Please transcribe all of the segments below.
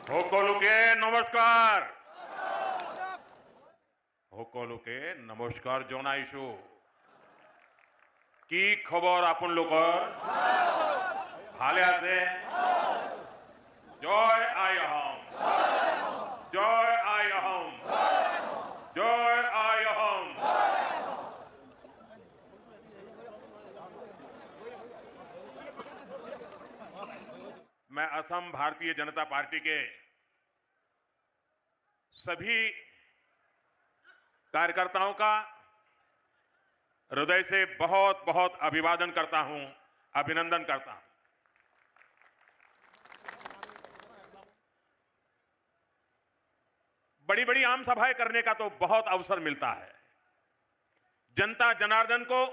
সকলকে নমস্কাৰ। সকলকে নমস্কাৰ জনাইছো। কি খবৰ আপোনালোকৰ? ভালে আছে? জয় আই অসম, জয় আই অসম, জয় আই অসম। मैं असम भारतीय जनता पार्टी के सभी कार्यकर्ताओं का हृदय से बहुत बहुत अभिवादन करता हूं, अभिनंदन करता हूं। बड़ी बड़ी आम सभाएं करने का तो बहुत अवसर मिलता है। जनता जनार्दन को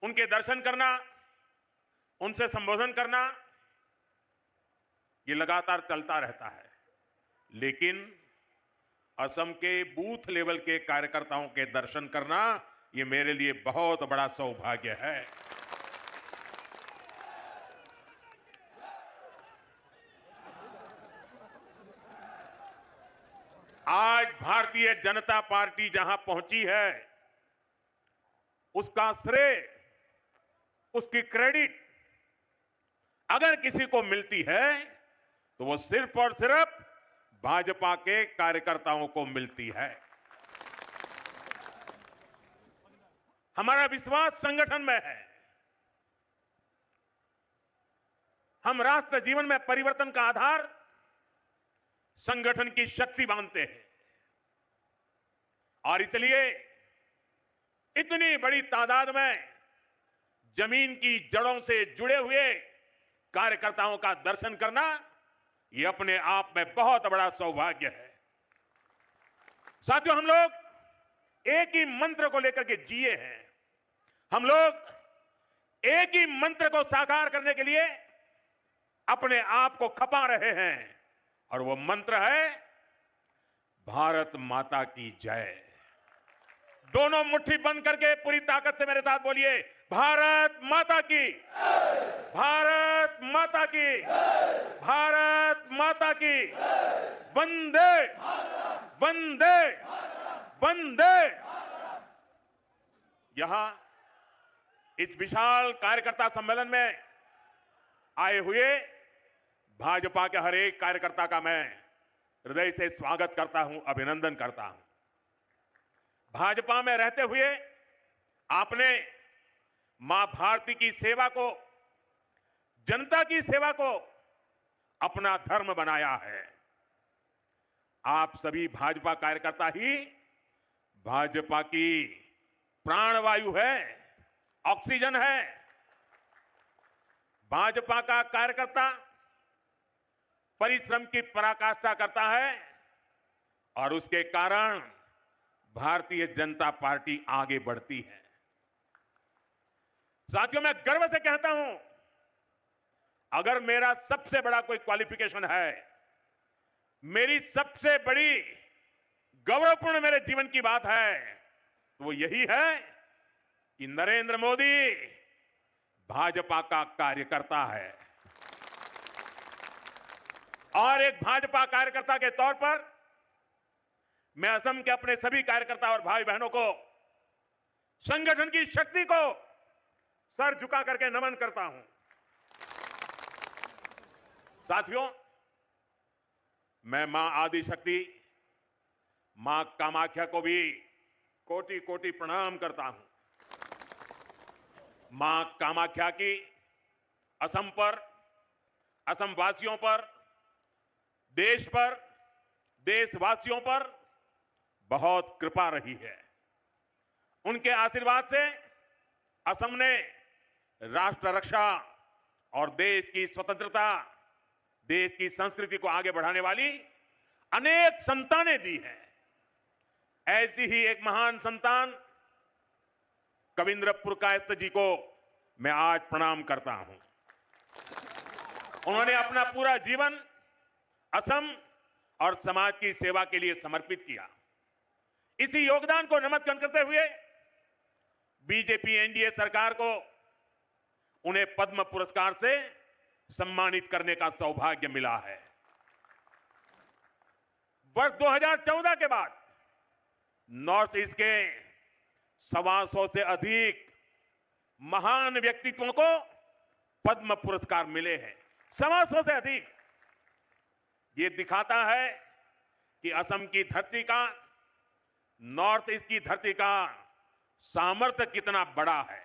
उनके दर्शन करना, उनसे संबोधन करना, ये लगातार चलता रहता है। लेकिन असम के बूथ लेवल के कार्यकर्ताओं के दर्शन करना, ये मेरे लिए बहुत बड़ा सौभाग्य है। आज भारतीय जनता पार्टी जहां पहुंची है, उसका श्रेय, उसकी क्रेडिट अगर किसी को मिलती है तो वो सिर्फ और सिर्फ भाजपा के कार्यकर्ताओं को मिलती है। हमारा विश्वास संगठन में है। हम राष्ट्र जीवन में परिवर्तन का आधार संगठन की शक्ति मानते हैं और इसलिए इतनी बड़ी तादाद में जमीन की जड़ों से जुड़े हुए कार्यकर्ताओं का दर्शन करना, यह अपने आप में बहुत बड़ा सौभाग्य है। साथियों, हम लोग एक ही मंत्र को लेकर के जिए हैं। हम लोग एक ही मंत्र को साकार करने के लिए अपने आप को खपा रहे हैं और वो मंत्र है भारत माता की जय। दोनों मुट्ठी बंद करके पूरी ताकत से मेरे साथ बोलिए, भारत माता की, भारत माता की, भारत माता की, वंदे वंदे वंदे। यहां इस विशाल कार्यकर्ता सम्मेलन में आए हुए भाजपा के हर एक कार्यकर्ता का मैं हृदय से स्वागत करता हूं, अभिनंदन करता हूं। भाजपा में रहते हुए आपने मां भारती की सेवा को, जनता की सेवा को अपना धर्म बनाया है। आप सभी भाजपा कार्यकर्ता ही भाजपा की प्राणवायु है, ऑक्सीजन है। भाजपा का कार्यकर्ता परिश्रम की पराकाष्ठा करता है और उसके कारण भारतीय जनता पार्टी आगे बढ़ती है। साथियों, मैं गर्व से कहता हूं, अगर मेरा सबसे बड़ा कोई क्वालिफिकेशन है, मेरी सबसे बड़ी गौरवपूर्ण मेरे जीवन की बात है, तो वो यही है कि नरेंद्र मोदी भाजपा का कार्यकर्ता है। और एक भाजपा कार्यकर्ता के तौर पर मैं असम के अपने सभी कार्यकर्ता और भाई बहनों को, संगठन की शक्ति को सर झुका करके नमन करता हूं। साथियों, मैं मां आदिशक्ति, मां कामाख्या को भी कोटि कोटि प्रणाम करता हूं। मां कामाख्या की असम पर, असम वासियों पर, देश पर, देशवासियों पर बहुत कृपा रही है। उनके आशीर्वाद से असम ने राष्ट्र रक्षा और देश की स्वतंत्रता, देश की संस्कृति को आगे बढ़ाने वाली अनेक संतानें दी हैं। ऐसी ही एक महान संतान कविंद्र पुरकायस्थ जी को मैं आज प्रणाम करता हूं। उन्होंने अपना पूरा जीवन असम और समाज की सेवा के लिए समर्पित किया। इसी योगदान को नमन करते हुए बीजेपी एनडीए सरकार को उन्हें पद्म पुरस्कार से सम्मानित करने का सौभाग्य मिला है। वर्ष 2014 के बाद नॉर्थ ईस्ट के 125 से अधिक महान व्यक्तित्वों को पद्म पुरस्कार मिले हैं। 125 से अधिक। ये दिखाता है कि असम की धरती का, नॉर्थ ईस्ट की धरती का सामर्थ्य कितना बड़ा है।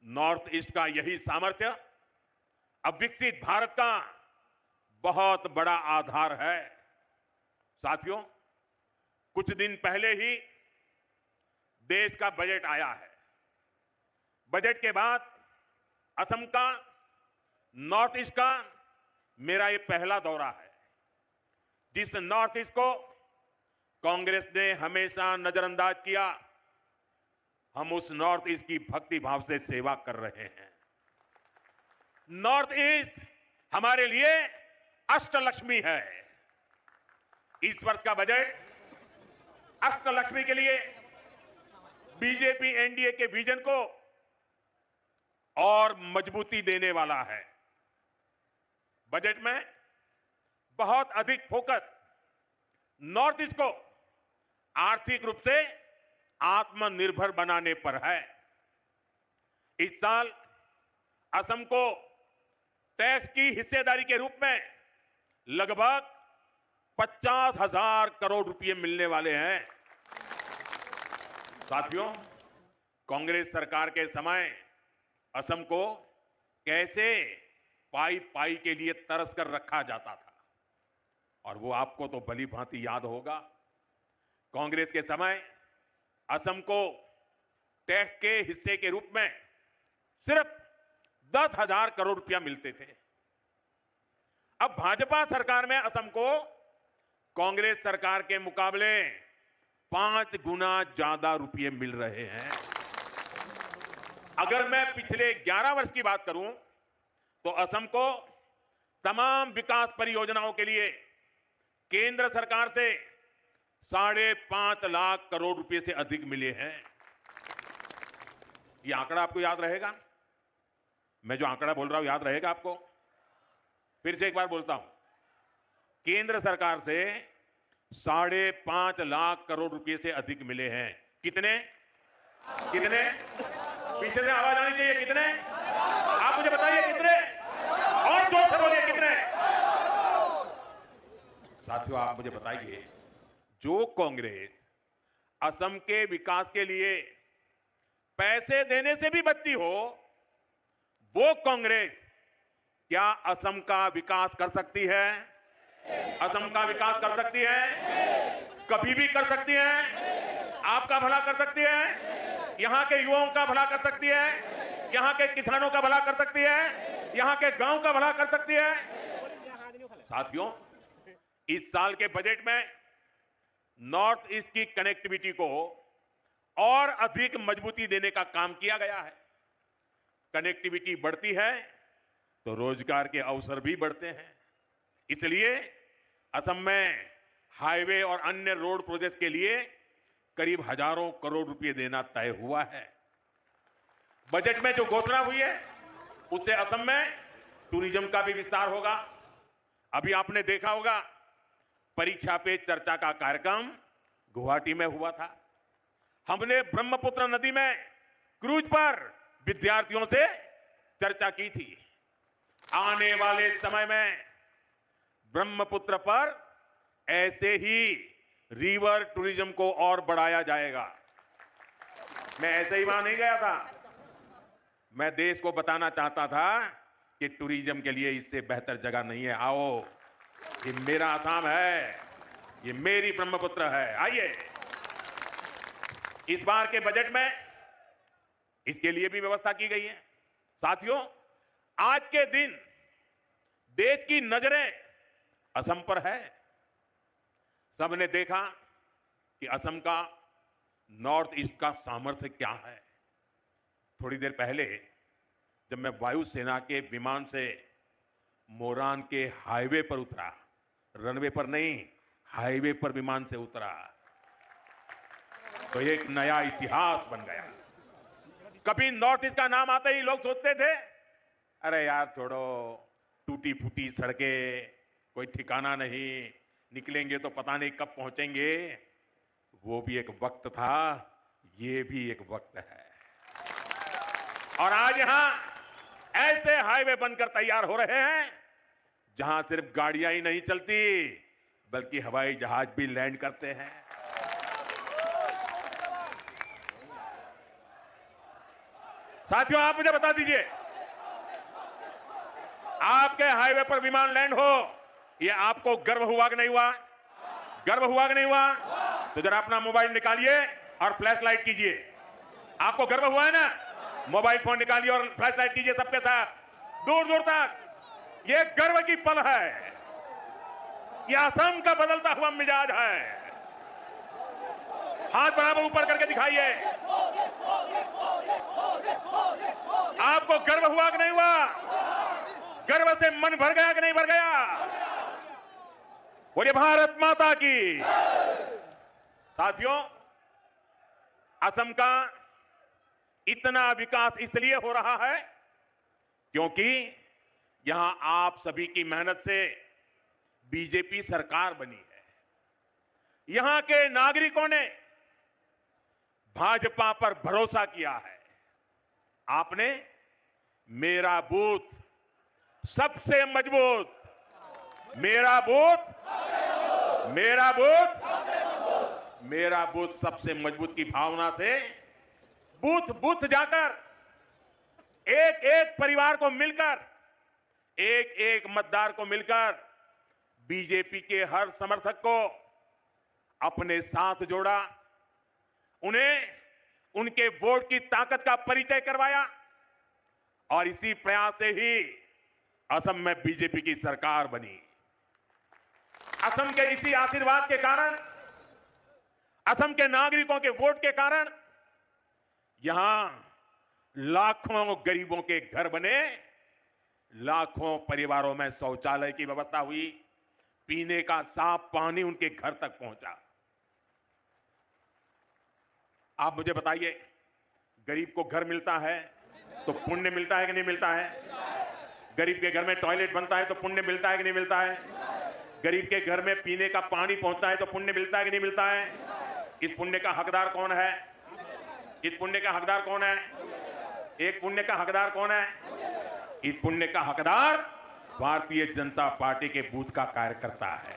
नॉर्थ ईस्ट का यही सामर्थ्य अब विकसित भारत का बहुत बड़ा आधार है। साथियों, कुछ दिन पहले ही देश का बजट आया है। बजट के बाद असम का, नॉर्थ ईस्ट का मेरा ये पहला दौरा है। जिस नॉर्थ ईस्ट को कांग्रेस ने हमेशा नजरअंदाज किया, हम उस नॉर्थ ईस्ट की भक्ति भाव से सेवा कर रहे हैं। नॉर्थ ईस्ट हमारे लिए अष्टलक्ष्मी है। इस वर्ष का बजट अष्टलक्ष्मी के लिए बीजेपी एनडीए के विजन को और मजबूती देने वाला है। बजट में बहुत अधिक फोकस नॉर्थ ईस्ट को आर्थिक रूप से आत्मनिर्भर बनाने पर है। इस साल असम को टैक्स की हिस्सेदारी के रूप में लगभग 50,000 करोड़ रुपए मिलने वाले हैं। साथियों, कांग्रेस सरकार के समय असम को कैसे पाई पाई के लिए तरस कर रखा जाता था, और वो आपको तो भली भांति याद होगा। कांग्रेस के समय असम को टैक्स के हिस्से के रूप में सिर्फ 10,000 करोड़ रुपया मिलते थे। अब भाजपा सरकार में असम को कांग्रेस सरकार के मुकाबले 5 गुना ज्यादा रुपये मिल रहे हैं। अगर मैं पिछले 11 वर्ष की बात करूं तो असम को तमाम विकास परियोजनाओं के लिए केंद्र सरकार से 5.5 लाख करोड़ रुपए से अधिक मिले हैं। यह आंकड़ा आपको याद रहेगा? मैं जो आंकड़ा बोल रहा हूं याद रहेगा आपको? फिर से एक बार बोलता हूं, केंद्र सरकार से 5.5 लाख करोड़ रुपए से अधिक मिले हैं। कितने? कितने? पीछे से आवाज आनी चाहिए। कितने? आप मुझे बताइए कितने? और जोर से बोलिए कितने? साथियों, आप मुझे बताइए, जो कांग्रेस असम के विकास के लिए पैसे देने से भी बचती हो, वो कांग्रेस क्या असम का विकास कर सकती है? असम का विकास कर सकती है? कभी भी कर सकती है? आपका भला कर सकती है? यहां के युवाओं का भला कर सकती है? यहां के किसानों का भला कर सकती है? यहां के गांव का भला कर सकती है? साथियों, इस साल के बजट में नॉर्थ ईस्ट की कनेक्टिविटी को और अधिक मजबूती देने का काम किया गया है। कनेक्टिविटी बढ़ती है तो रोजगार के अवसर भी बढ़ते हैं। इसलिए असम में हाईवे और अन्य रोड प्रोजेक्ट के लिए करीब हजारों करोड़ रुपए देना तय हुआ है। बजट में जो घोषणा हुई है उससे असम में टूरिज्म का भी विस्तार होगा। अभी आपने देखा होगा, परीक्षा पे चर्चा का कार्यक्रम गुवाहाटी में हुआ था। हमने ब्रह्मपुत्र नदी में क्रूज पर विद्यार्थियों से चर्चा की थी। आने वाले समय में ब्रह्मपुत्र पर ऐसे ही रिवर टूरिज्म को और बढ़ाया जाएगा। मैं ऐसे ही वहां नहीं गया था, मैं देश को बताना चाहता था कि टूरिज्म के लिए इससे बेहतर जगह नहीं है। आओ, ये मेरा असम है, ये मेरी ब्रह्मपुत्र है। आइए, इस बार के बजट में इसके लिए भी व्यवस्था की गई है। साथियों, आज के दिन देश की नजरें असम पर है। सबने देखा कि असम का, नॉर्थ ईस्ट का सामर्थ्य क्या है। थोड़ी देर पहले जब मैं वायुसेना के विमान से मोरान के हाईवे पर उतरा, रनवे पर नहीं, हाईवे पर विमान से उतरा, तो एक नया इतिहास बन गया। कभी नॉर्थ ईस्ट का नाम आते ही लोग सोचते थे अरे यार छोड़ो, टूटी फूटी सड़कें, कोई ठिकाना नहीं, निकलेंगे तो पता नहीं कब पहुंचेंगे। वो भी एक वक्त था, ये भी एक वक्त है। और आज यहां ऐसे हाईवे बनकर तैयार हो रहे हैं जहां सिर्फ गाड़ियां ही नहीं चलती, बल्कि हवाई जहाज भी लैंड करते हैं। साथियों, आप मुझे बता दीजिए, आपके हाईवे पर विमान लैंड हो, ये आपको गर्व हुआ कि नहीं हुआ? गर्व हुआ कि नहीं हुआ? तो जरा अपना मोबाइल निकालिए और फ्लैश लाइट कीजिए। आपको गर्व हुआ है ना? मोबाइल फोन निकालिए और फ्लैश लाइट कीजिए सबके साथ, दूर दूर तक। ये गर्व की पल है, ये असम का बदलता हुआ मिजाज है। हाथ बराबर ऊपर करके दिखाइए। आपको गर्व हुआ कि नहीं हुआ? गर्व से मन भर गया कि नहीं भर गया? बोलिए भारत माता की। साथियों, असम का इतना विकास इसलिए हो रहा है क्योंकि यहां आप सभी की मेहनत से बीजेपी सरकार बनी है। यहां के नागरिकों ने भाजपा पर भरोसा किया है। आपने मेरा बूथ सबसे मजबूत, मेरा बूथ मेरा बूथ सबसे मजबूत की भावना से बूथ बूथ जाकर एक एक परिवार को मिलकर, एक एक मतदार को मिलकर बीजेपी के हर समर्थक को अपने साथ जोड़ा, उन्हें उनके वोट की ताकत का परिचय करवाया और इसी प्रयास से ही असम में बीजेपी की सरकार बनी। असम के इसी आशीर्वाद के कारण, असम के नागरिकों के वोट के कारण यहां लाखों गरीबों के घर बने, लाखों परिवारों में शौचालय की व्यवस्था हुई, पीने का साफ पानी उनके घर तक पहुंचा। आप मुझे बताइए, गरीब को घर मिलता है तो पुण्य मिलता है कि नहीं मिलता है? गरीब के घर में टॉयलेट बनता है तो पुण्य मिलता है कि नहीं मिलता है? गरीब के घर में पीने का पानी पहुंचता है तो पुण्य मिलता है कि नहीं मिलता है? इस पुण्य का हकदार कौन है? इस पुण्य का हकदार कौन है? एक पुण्य का हकदार कौन है? इस पुण्य का हकदार भारतीय जनता पार्टी के बूथ का कार्यकर्ता है।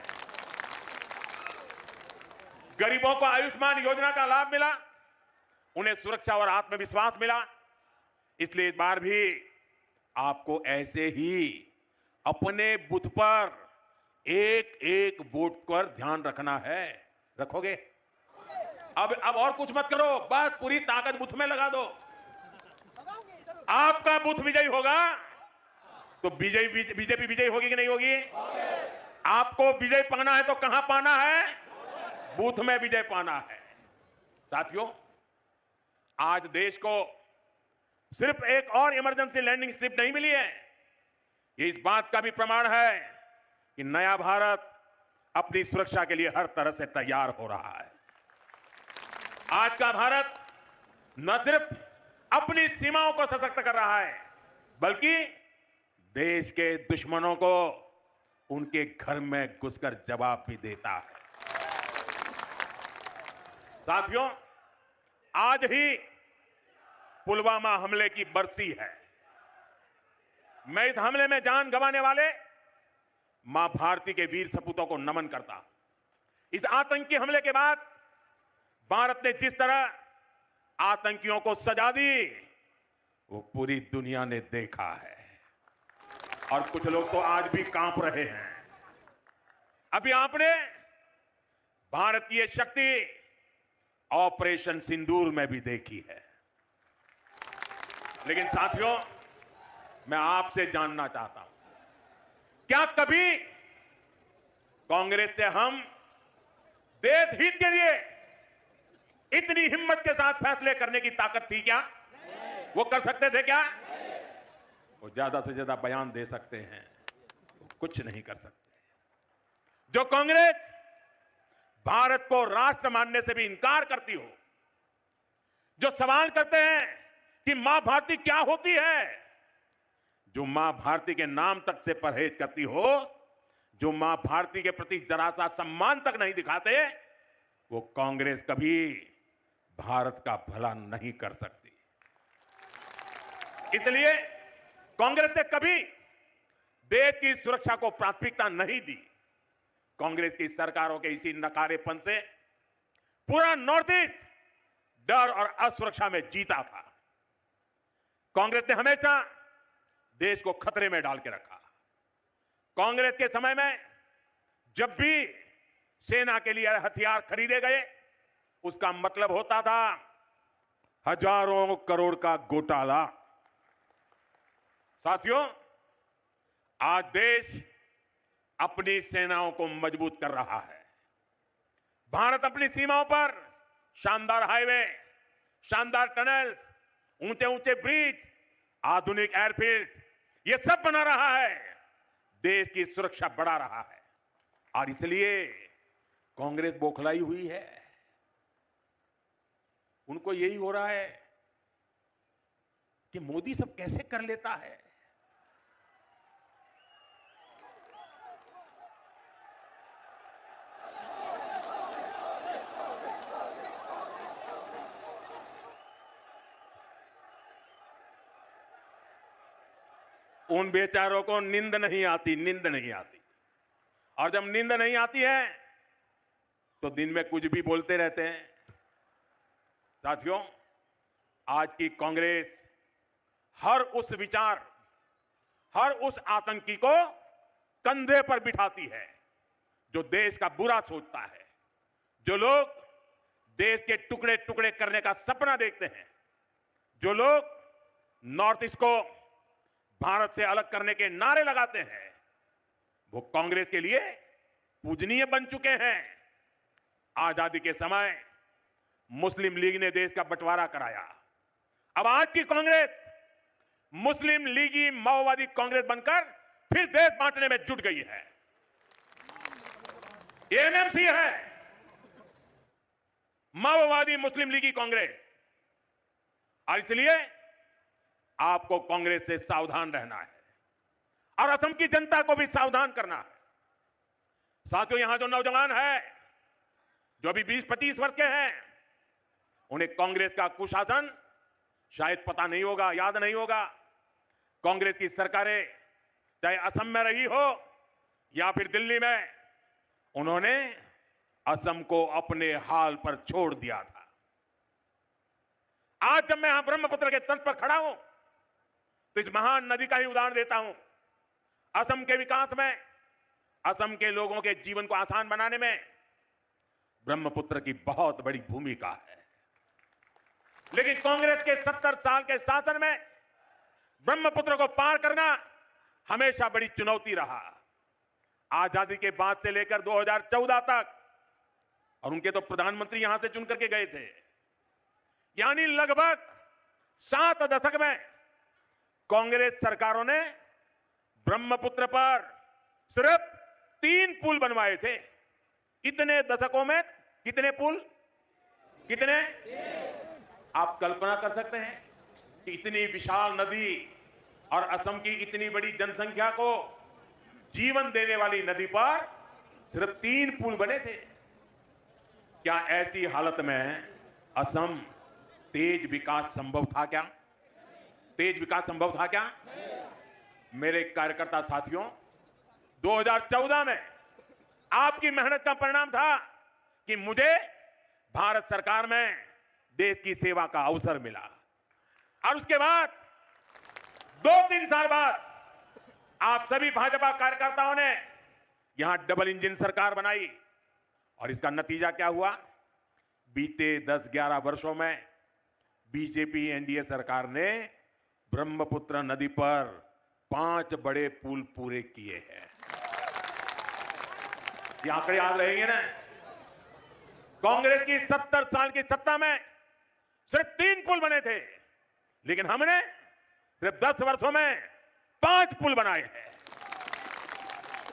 गरीबों को आयुष्मान योजना का लाभ मिला, उन्हें सुरक्षा और आत्मविश्वास मिला। इसलिए इस बार भी आपको ऐसे ही अपने बूथ पर एक एक वोट पर ध्यान रखना है। रखोगे? अब और कुछ मत करो, बस पूरी ताकत बूथ में लगा दो। आपका बूथ विजयी होगा तो बीजेपी विजयी होगी कि नहीं होगी? आपको विजय पाना है तो कहां पाना है? बूथ में विजय पाना है। साथियों, आज देश को सिर्फ एक और इमरजेंसी लैंडिंग स्ट्रिप नहीं मिली है, ये इस बात का भी प्रमाण है कि नया भारत अपनी सुरक्षा के लिए हर तरह से तैयार हो रहा है। आज का भारत न सिर्फ अपनी सीमाओं को सशक्त कर रहा है, बल्कि देश के दुश्मनों को उनके घर में घुसकर जवाब भी देता है। साथियों, आज ही पुलवामा हमले की बरसी है। मैं इस हमले में जान गंवाने वाले मां भारती के वीर सपूतों को नमन करता हूं। इस आतंकी हमले के बाद भारत ने जिस तरह आतंकियों को सजा दी, वो पूरी दुनिया ने देखा है और कुछ लोग तो आज भी कांप रहे हैं। अभी आपने भारतीय शक्ति ऑपरेशन सिंदूर में भी देखी है। लेकिन साथियों, मैं आपसे जानना चाहता हूं, क्या कभी कांग्रेस से हम देश हित के लिए इतनी हिम्मत के साथ फैसले करने की ताकत थी क्या? वो कर सकते थे क्या? वो ज्यादा से ज्यादा बयान दे सकते हैं, वो कुछ नहीं कर सकते। जो कांग्रेस भारत को राष्ट्र मानने से भी इनकार करती हो, जो सवाल करते हैं कि मां भारती क्या होती है, जो मां भारती के नाम तक से परहेज करती हो, जो मां भारती के प्रति जरा सा सम्मान तक नहीं दिखाते, वो कांग्रेस कभी भारत का भला नहीं कर सकती। इसलिए कांग्रेस ने कभी देश की सुरक्षा को प्राथमिकता नहीं दी। कांग्रेस की सरकारों के इसी नकारेपन से पूरा नॉर्थ ईस्ट डर और असुरक्षा में जीता था। कांग्रेस ने हमेशा देश को खतरे में डाल के रखा। कांग्रेस के समय में जब भी सेना के लिए हथियार खरीदे गए, उसका मतलब होता था हजारों करोड़ का घोटाला। साथियों, आज देश अपनी सेनाओं को मजबूत कर रहा है। भारत अपनी सीमाओं पर शानदार हाईवे, शानदार टनल्स, ऊंचे ऊंचे ब्रिज, आधुनिक एयरफील्ड, ये सब बना रहा है, देश की सुरक्षा बढ़ा रहा है। और इसलिए कांग्रेस बौखलाई हुई है। उनको यही हो रहा है कि मोदी सब कैसे कर लेता है। उन बेचारों को नींद नहीं आती, नींद नहीं आती। और जब नींद नहीं आती है तो दिन में कुछ भी बोलते रहते हैं। साथियों, आज की कांग्रेस हर उस विचार, हर उस आतंकी को कंधे पर बिठाती है जो देश का बुरा सोचता है, जो लोग देश के टुकड़े टुकड़े करने का सपना देखते हैं, जो लोग नॉर्थ ईस्ट को भारत से अलग करने के नारे लगाते हैं, वो कांग्रेस के लिए पूजनीय बन चुके हैं। आजादी के समय मुस्लिम लीग ने देश का बंटवारा कराया। अब आज की कांग्रेस मुस्लिम लीगी माओवादी कांग्रेस बनकर फिर देश बांटने में जुट गई है। एएनएमसी है माओवादी मुस्लिम लीगी कांग्रेस। और इसलिए आपको कांग्रेस से सावधान रहना है और असम की जनता को भी सावधान करना है। साथियों, यहां जो नौजवान है, जो अभी 20-25 वर्ष के हैं, उन्हें कांग्रेस का कुशासन शायद पता नहीं होगा, याद नहीं होगा। कांग्रेस की सरकारें चाहे असम में रही हो या फिर दिल्ली में, उन्होंने असम को अपने हाल पर छोड़ दिया था। आज जब मैं यहां ब्रह्मपुत्र के तट पर खड़ा हूं तो इस महान नदी का ही उदाहरण देता हूं। असम के विकास में, असम के लोगों के जीवन को आसान बनाने में ब्रह्मपुत्र की बहुत बड़ी भूमिका है। लेकिन कांग्रेस के 70 साल के शासन में ब्रह्मपुत्र को पार करना हमेशा बड़ी चुनौती रहा। आजादी के बाद से लेकर 2014 तक, और उनके तो प्रधानमंत्री यहां से चुन करके गए थे, यानी लगभग 7 दशक में कांग्रेस सरकारों ने ब्रह्मपुत्र पर सिर्फ 3 पुल बनवाए थे। इतने दशकों में कितने पुल? कितने? आप कल्पना कर सकते हैं कि इतनी विशाल नदी और असम की इतनी बड़ी जनसंख्या को जीवन देने वाली नदी पर सिर्फ 3 पुल बने थे। क्या ऐसी हालत में असम तेज विकास संभव था क्या? तेज विकास संभव था क्या? मेरे कार्यकर्ता साथियों, 2014 में आपकी मेहनत का परिणाम था कि मुझे भारत सरकार में देश की सेवा का अवसर मिला। और उसके बाद 2-3 साल बाद आप सभी भाजपा कार्यकर्ताओं ने यहां डबल इंजन सरकार बनाई। और इसका नतीजा क्या हुआ? बीते 10-11 वर्षों में बीजेपी एनडीए सरकार ने ब्रह्मपुत्र नदी पर 5 बड़े पुल पूरे किए हैं। ये आंकड़े याद रहेंगे ना? कांग्रेस की 70 साल की सत्ता में सिर्फ 3 पुल बने थे, लेकिन हमने सिर्फ 10 वर्षों में 5 पुल बनाए हैं।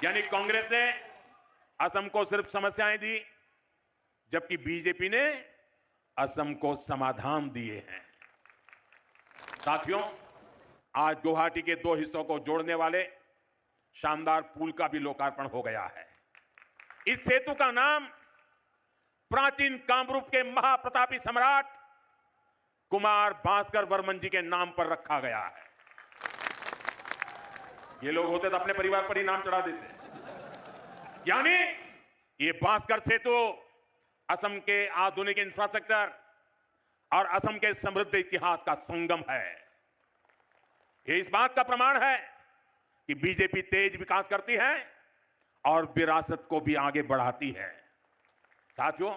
यानी कांग्रेस ने असम को सिर्फ समस्याएं दी, जबकि बीजेपी ने असम को समाधान दिए हैं। साथियों, आज गुवाहाटी के दो हिस्सों को जोड़ने वाले शानदार पुल का भी लोकार्पण हो गया है। इस सेतु का नाम प्राचीन कामरूप के महाप्रतापी सम्राट कुमार भास्कर वर्मन जी के नाम पर रखा गया है। ये लोग होते तो अपने परिवार पर ही नाम चढ़ा देते। यानी ये भास्कर सेतु असम के आधुनिक इंफ्रास्ट्रक्चर और असम के समृद्ध इतिहास का संगम है। ये इस बात का प्रमाण है कि बीजेपी तेज विकास करती है और विरासत को भी आगे बढ़ाती है। साथियों,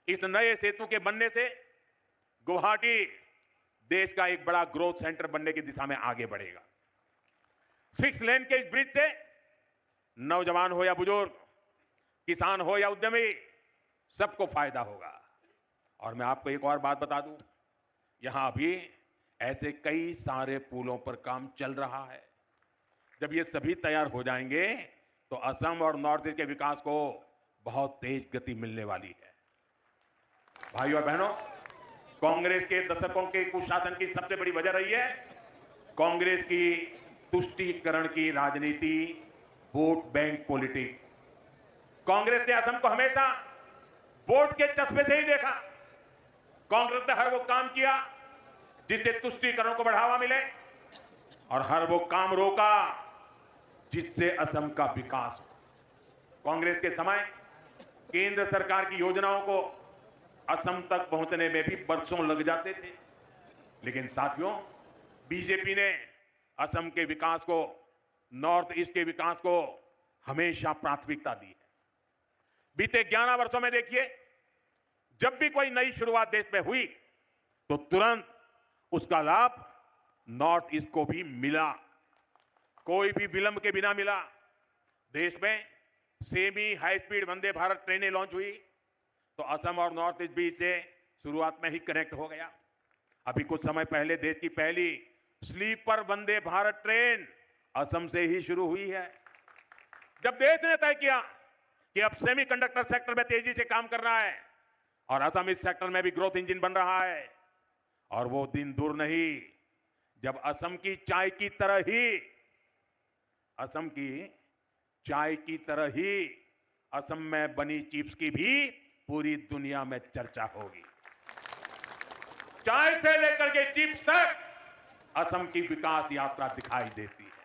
इस नए सेतु के बनने से गुवाहाटी देश का एक बड़ा ग्रोथ सेंटर बनने की दिशा में आगे बढ़ेगा। 6 लेन के इस ब्रिज से नौजवान हो या बुजुर्ग, किसान हो या उद्यमी, सबको फायदा होगा। और मैं आपको एक और बात बता दूं, यहां अभी ऐसे कई सारे पुलों पर काम चल रहा है। जब ये सभी तैयार हो जाएंगे तो असम और नॉर्थ ईस्ट के विकास को बहुत तेज गति मिलने वाली है। भाइयों और बहनों, कांग्रेस के दशकों के कुशासन की सबसे बड़ी वजह रही है कांग्रेस की तुष्टीकरण की राजनीति, वोट बैंक पॉलिटिक्स। कांग्रेस ने असम को हमेशा वोट के चस्पे से ही देखा। कांग्रेस ने हर वो काम किया जिससे तुष्टीकरण को बढ़ावा मिले और हर वो काम रोका जिससे असम का विकास हो। कांग्रेस के समय केंद्र सरकार की योजनाओं को असम तक पहुंचने में भी बरसों लग जाते थे, लेकिन साथियों, बीजेपी ने असम के विकास को, नॉर्थ ईस्ट के विकास को हमेशा प्राथमिकता दी है। बीते 11 वर्षों में देखिए, जब भी कोई नई शुरुआत देश में हुई तो तुरंत उसका लाभ नॉर्थ ईस्ट को भी मिला, कोई भी विलंब के बिना मिला। देश में semi high speed Vande Bharat ट्रेनें लॉन्च हुई तो असम और नॉर्थ ईस्ट बीच से शुरुआत में ही कनेक्ट हो गया। अभी कुछ समय पहले देश की पहली स्लीपर वंदे भारत ट्रेन असम से ही शुरू हुई है। जब देश ने तय किया कि अब सेमीकंडक्टर सेक्टर में तेजी से काम करना है और असम इस सेक्टर में भी ग्रोथ इंजन बन रहा है, और वो दिन दूर नहीं जब असम की चाय की तरह ही असम में बनी चिप्स की भी पूरी दुनिया में चर्चा होगी। चाय से लेकर के चिप्स तक असम की विकास यात्रा दिखाई देती है।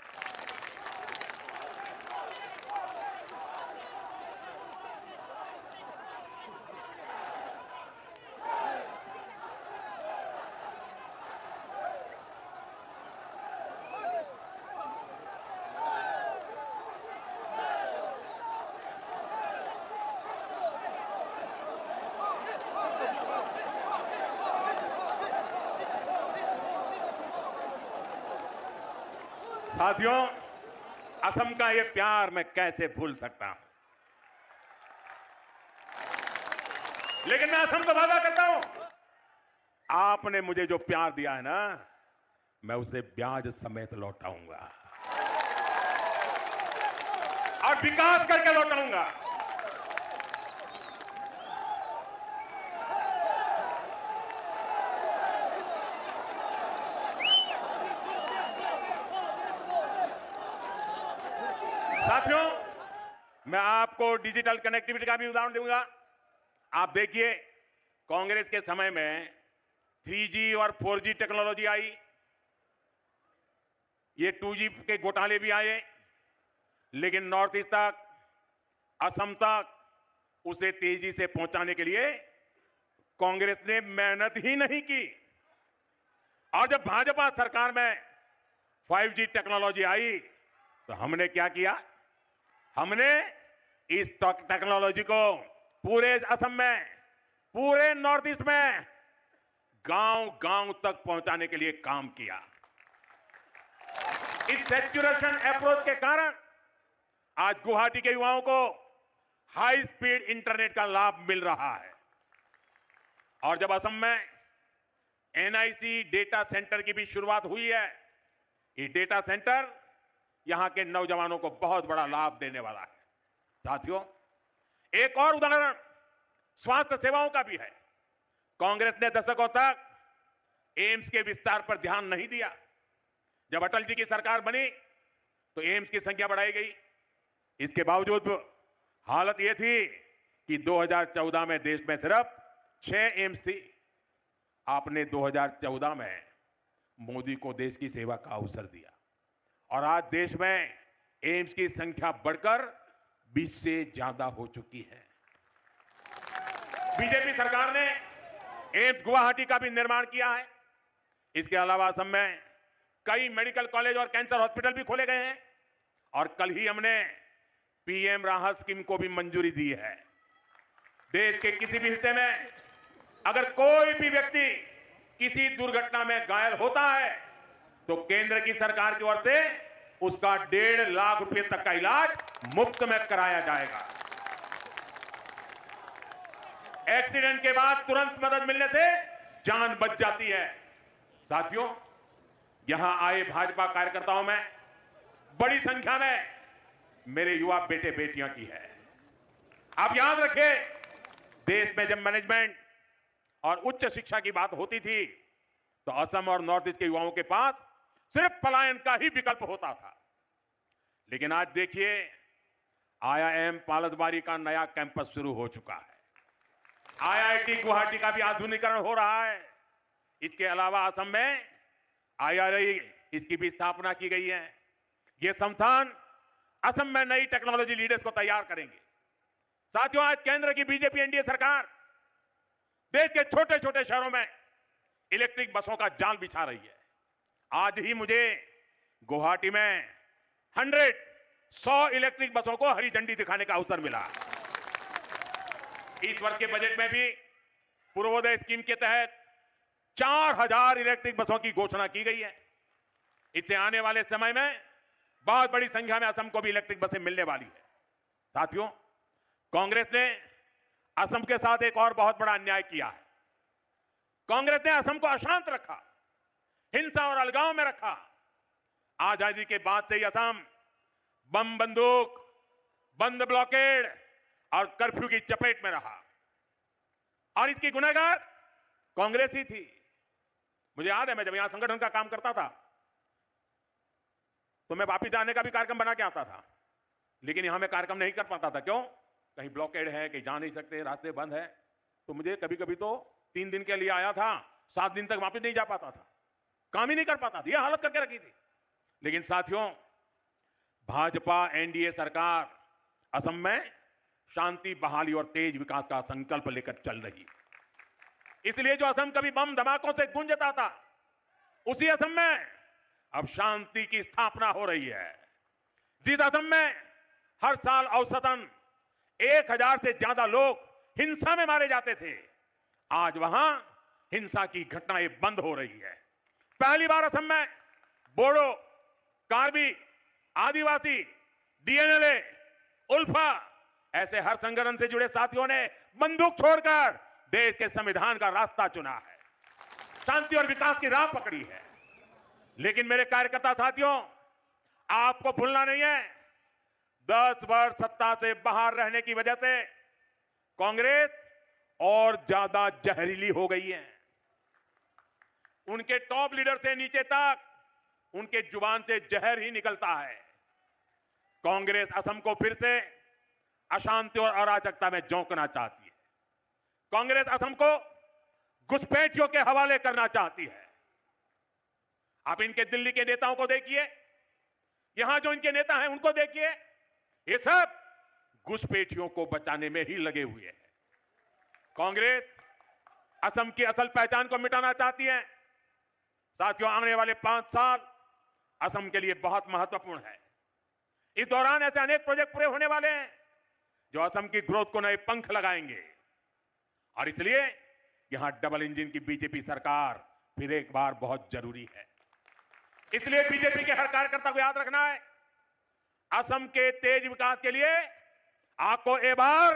साथियों, असम का ये प्यार मैं कैसे भूल सकता हूं, लेकिन मैं असम को वादा करता हूं, आपने मुझे जो प्यार दिया है ना, मैं उसे ब्याज समेत लौटाऊंगा और विकास करके लौटाऊंगा। साथियों, मैं आपको डिजिटल कनेक्टिविटी का भी उदाहरण दूंगा। आप देखिए, कांग्रेस के समय में 3G और 4G टेक्नोलॉजी आई, ये 2G के घोटाले भी आए, लेकिन नॉर्थ ईस्ट तक, असम तक उसे तेजी से पहुंचाने के लिए कांग्रेस ने मेहनत ही नहीं की। और जब भाजपा सरकार में 5G टेक्नोलॉजी आई तो हमने क्या किया? हमने इस टेक्नोलॉजी को पूरे असम में, पूरे नॉर्थ ईस्ट में गांव-गांव तक पहुंचाने के लिए काम किया। इस सैचुरेशन अप्रोच के कारण आज गुवाहाटी के युवाओं को हाई स्पीड इंटरनेट का लाभ मिल रहा है। और जब असम में NIC डेटा सेंटर की भी शुरुआत हुई है, ये डेटा सेंटर यहां के नौजवानों को बहुत बड़ा लाभ देने वाला है। साथियों, एक और उदाहरण स्वास्थ्य सेवाओं का भी है। कांग्रेस ने दशकों तक एम्स के विस्तार पर ध्यान नहीं दिया, जब अटल जी की सरकार बनी तो एम्स की संख्या बढ़ाई गई। इसके बावजूद हालत यह थी कि 2014 में देश में सिर्फ 6 एम्स थी। आपने 2014 में मोदी को देश की सेवा का अवसर दिया और आज देश में एम्स की संख्या बढ़कर 20 से ज्यादा हो चुकी है। बीजेपी सरकार ने एम्स गुवाहाटी का भी निर्माण किया है। इसके अलावा असम में कई मेडिकल कॉलेज और कैंसर हॉस्पिटल भी खोले गए हैं और कल ही हमने पीएम राहत स्कीम को भी मंजूरी दी है। देश के किसी भी हिस्से में अगर कोई भी व्यक्ति किसी दुर्घटना में घायल होता है तो केंद्र की सरकार की ओर से उसका 1.5 लाख रुपए तक का इलाज मुफ्त में कराया जाएगा। एक्सीडेंट के बाद तुरंत मदद मिलने से जान बच जाती है। साथियों, यहां आए भाजपा कार्यकर्ताओं में बड़ी संख्या में मेरे युवा बेटे बेटियां की है। आप याद रखिए, देश में जब मैनेजमेंट और उच्च शिक्षा की बात होती थी तो असम और नॉर्थ ईस्ट के युवाओं के पास सिर्फ पलायन का ही विकल्प होता था। लेकिन आज देखिए, आईआईएम पालसबारी का नया कैंपस शुरू हो चुका है। आईआईटी गुवाहाटी का भी आधुनिकीकरण हो रहा है। इसके अलावा असम में आईआरआई, इसकी भी स्थापना की गई है। ये संस्थान असम में नई टेक्नोलॉजी लीडर्स को तैयार करेंगे। साथियों, आज केंद्र की बीजेपी एनडीए सरकार देश के छोटे छोटे शहरों में इलेक्ट्रिक बसों का जाल बिछा रही है। आज ही मुझे गुवाहाटी में 100 इलेक्ट्रिक बसों को हरी झंडी दिखाने का अवसर मिला। इस वर्ष के बजट में भी पूर्वोदय स्कीम के तहत 4000 इलेक्ट्रिक बसों की घोषणा की गई है। इससे आने वाले समय में बहुत बड़ी संख्या में असम को भी इलेक्ट्रिक बसें मिलने वाली है। साथियों, कांग्रेस ने असम के साथ एक और बहुत बड़ा अन्याय किया है। कांग्रेस ने असम को अशांत रखा, हिंसा और अलगाव में रखा। आजादी के बाद से ही असम बम बंदूक, बंद ब्लॉकेड और कर्फ्यू की चपेट में रहा और इसकी गुनहगार कांग्रेस ही थी। मुझे याद है, मैं जब यहां संगठन का काम करता था तो मैं वापिस जाने का भी कार्यक्रम बना के आता था, लेकिन यहां मैं कार्यक्रम नहीं कर पाता था। क्यों? कहीं ब्लॉकेड है, कहीं जा नहीं सकते, रास्ते बंद है। तो मुझे कभी कभी तो 3 दिन के लिए आया था, 7 दिन तक वापस नहीं जा पाता था, काम ही नहीं कर पाता था। यह हालत करके रखी थी। लेकिन साथियों, भाजपा एनडीए सरकार असम में शांति, बहाली और तेज विकास का संकल्प लेकर चल रही है। इसलिए जो असम कभी बम धमाकों से गूंजता था, उसी असम में अब शांति की स्थापना हो रही है। जिस असम में हर साल औसतन 1000 से ज्यादा लोग हिंसा में मारे जाते थे, आज वहां हिंसा की घटनाएं बंद हो रही है। पहली बार असम में बोडो, कार्बी, आदिवासी, डीएनएलए, उल्फा ऐसे हर संगठन से जुड़े साथियों ने बंदूक छोड़कर देश के संविधान का रास्ता चुना है, शांति और विकास की राह पकड़ी है। लेकिन मेरे कार्यकर्ता साथियों, आपको भूलना नहीं है, 10 वर्ष सत्ता से बाहर रहने की वजह से कांग्रेस और ज्यादा जहरीली हो गई है। उनके टॉप लीडर से नीचे तक उनके जुबान से जहर ही निकलता है। कांग्रेस असम को फिर से अशांति और अराजकता में झोंकना चाहती है। कांग्रेस असम को घुसपैठियों के हवाले करना चाहती है। आप इनके दिल्ली के नेताओं को देखिए, यहां जो इनके नेता हैं उनको देखिए, ये सब घुसपैठियों को बचाने में ही लगे हुए हैं। कांग्रेस असम की असल पहचान को मिटाना चाहती है। साथियों, आने वाले 5 साल असम के लिए बहुत महत्वपूर्ण है। इस दौरान ऐसे अनेक प्रोजेक्ट पूरे होने वाले हैं जो असम की ग्रोथ को नए पंख लगाएंगे और इसलिए यहां डबल इंजन की बीजेपी सरकार फिर एक बार बहुत जरूरी है। इसलिए बीजेपी के हर कार्यकर्ता को याद रखना है, असम के तेज विकास के लिए आपको एक बार,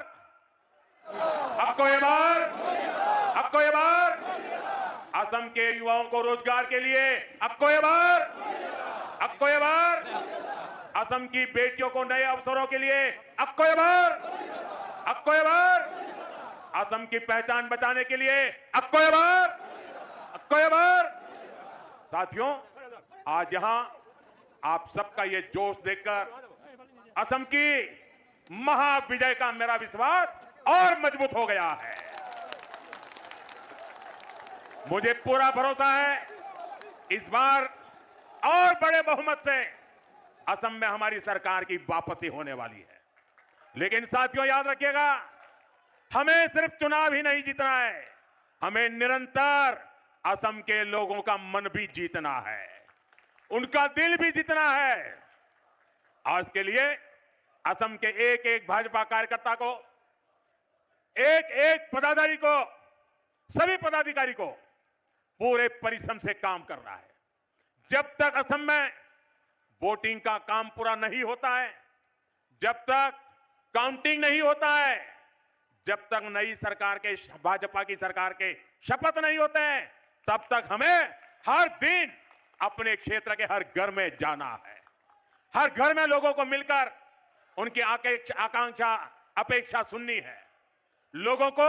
आपको एक बार, आपको एक बार, असम के युवाओं को रोजगार के लिए आपको एक बार, आपको एक बार, असम की बेटियों को नए अवसरों के लिए आपको एक बार, आपको एक बार, असम की पहचान बचाने के लिए आपको एक बार, आपको एक बार। साथियों, आज यहां आप सबका ये जोश देखकर असम की महाविजय का मेरा विश्वास और मजबूत हो गया है। मुझे पूरा भरोसा है इस बार और बड़े बहुमत से असम में हमारी सरकार की वापसी होने वाली है। लेकिन साथियों याद रखिएगा, हमें सिर्फ चुनाव ही नहीं जीतना है, हमें निरंतर असम के लोगों का मन भी जीतना है, उनका दिल भी जीतना है। आज के लिए असम के एक एक भाजपा कार्यकर्ता को, एक एक पदाधिकारी को, सभी पदाधिकारी को पूरे परिश्रम से काम करना है। जब तक असम में वोटिंग का काम पूरा नहीं होता है, जब तक काउंटिंग नहीं होता है, जब तक नई सरकार के, भाजपा की सरकार के शपथ नहीं होते हैं, तब तक हमें हर दिन अपने क्षेत्र के हर घर में जाना है, हर घर में लोगों को मिलकर उनकी आकांक्षा, अपेक्षा सुननी है, लोगों को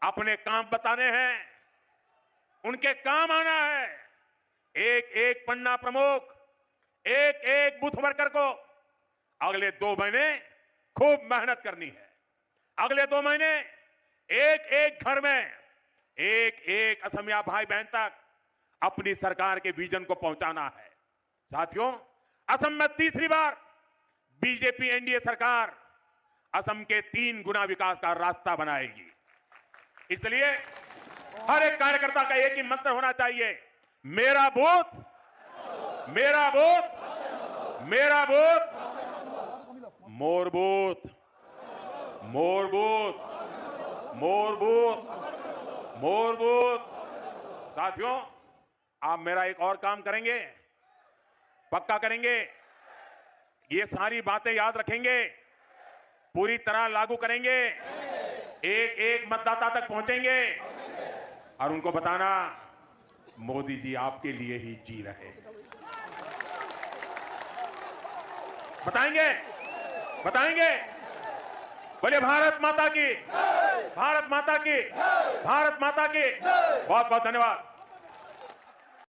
अपने काम बताने हैं, उनके काम आना है। एक एक पन्ना प्रमुख, एक एक बूथ वर्कर को अगले 2 महीने खूब मेहनत करनी है। अगले 2 महीने एक एक घर में, एक एक असमिया भाई बहन तक अपनी सरकार के विजन को पहुंचाना है। साथियों, असम में तीसरी बार बीजेपी एनडीए सरकार असम के 3 गुना विकास का रास्ता बनाएगी। इसलिए हर एक कार्यकर्ता का एक ही मंत्र होना चाहिए, मेरा बूथ, मेरा बूथ, मेरा बूथ, मोर बूथ, मोर बूथ, मोर बूथ, मोर बूथ। साथियों, आप मेरा एक और काम करेंगे, पक्का करेंगे, ये सारी बातें याद रखेंगे, पूरी तरह लागू करेंगे, एक एक मतदाता तक पहुंचेंगे और उनको बताना, मोदी जी आपके लिए ही जी रहे हैं। बताएंगे, बताएंगे। बोलिए भारत माता की, भारत माता की, भारत माता की। बहुत बहुत धन्यवाद।